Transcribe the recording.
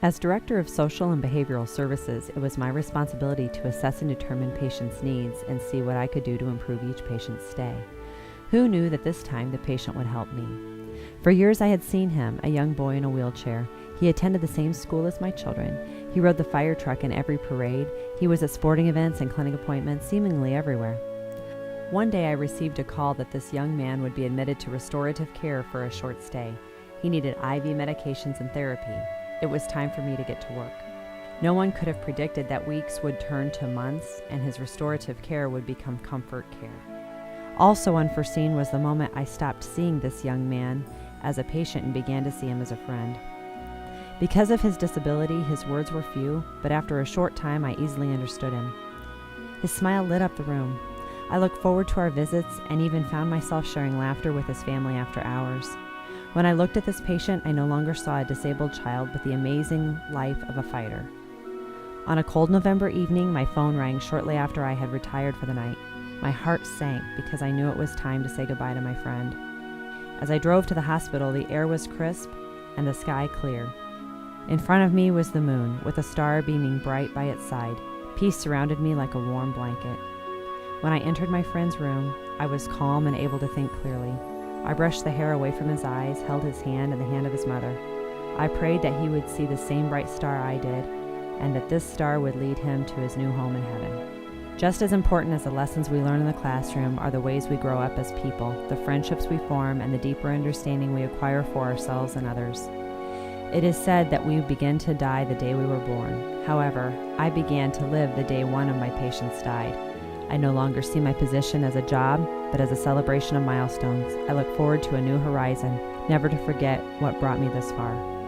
As Director of Social and Behavioral Services, it was my responsibility to assess and determine patients' needs and see what I could do to improve each patient's stay. Who knew that this time the patient would help me? For years I had seen him, a young boy in a wheelchair. He attended the same school as my children. He rode the fire truck in every parade. He was at sporting events and clinic appointments, seemingly everywhere. One day I received a call that this young man would be admitted to restorative care for a short stay. He needed IV medications and therapy. It was time for me to get to work. No one could have predicted that weeks would turn to months and his restorative care would become comfort care. Also unforeseen was the moment I stopped seeing this young man as a patient and began to see him as a friend. Because of his disability, his words were few, but after a short time I easily understood him. His smile lit up the room. I looked forward to our visits and even found myself sharing laughter with his family after hours. When I looked at this patient, I no longer saw a disabled child, but the amazing life of a fighter. On a cold November evening, my phone rang shortly after I had retired for the night. My heart sank because I knew it was time to say goodbye to my friend. As I drove to the hospital, the air was crisp and the sky clear. In front of me was the moon, with a star beaming bright by its side. Peace surrounded me like a warm blanket. When I entered my friend's room, I was calm and able to think clearly. I brushed the hair away from his eyes, held his hand in the hand of his mother. I prayed that he would see the same bright star I did, and that this star would lead him to his new home in heaven. Just as important as the lessons we learn in the classroom are the ways we grow up as people, the friendships we form, and the deeper understanding we acquire for ourselves and others. It is said that we begin to die the day we were born. However, I began to live the day one of my patients died. I no longer see my position as a job, but as a celebration of milestones. I look forward to a new horizon, never to forget what brought me this far.